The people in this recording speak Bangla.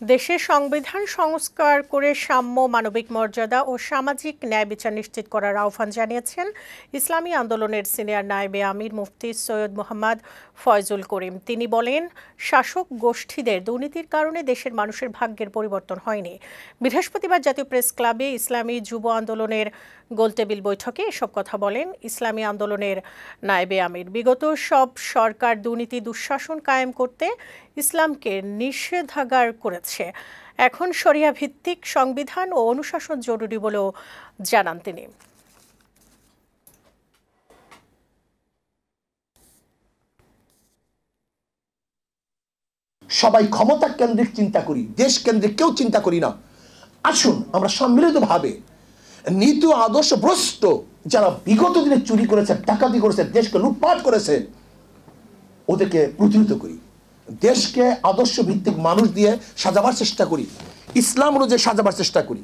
দেশের সংবিধান সংস্কার করে সাম্য, মানবিক মর্যাদা ও সামাজিক ন্যায় বিচার নিশ্চিত করার আহ্বান জানিয়েছেন ইসলামী আন্দোলনের সিনিয়র নায়েবে আমির মুফতি সৈয়দ মোহাম্মদ ফয়জুল করিম। তিনি বলেন, শাসক গোষ্ঠীদের দুর্নীতির কারণে দেশের মানুষের ভাগ্যের পরিবর্তন হয়নি। বৃহস্পতিবার জাতীয় প্রেস ক্লাবে ইসলামী যুব আন্দোলনের গোলটেবিল বৈঠকে এসব কথা বলেন ইসলামী আন্দোলনের নায়েবে আমির। বিগত সব সরকার দুর্নীতি দুঃশাসন কায়েম করতে ইসলামকে নিষেধাজ্ঞা করেছে। এখন শরিয়া ভিত্তিক সংবিধান ও অনুশাসন জরুরি বলেও জানান তিনি। সবাই ক্ষমতা কেন্দ্রিক চিন্তা করি, দেশ কেন্দ্রিক কেউ চিন্তা করি না। আসুন আমরা সম্মিলিতভাবে নীতি আদর্শ ভ্রষ্ট যারা বিগত দিনে চুরি করেছে, ডাকাতি করেছে, দেশকে লুটপাট করেছে, ওদেরকে প্রতিহত করি। দেশকে আদর্শ ভিত্তিক মানুষ দিয়ে সাজাবার চেষ্টা করি, ইসলাম অনুযায়ী সাজাবার চেষ্টা করি।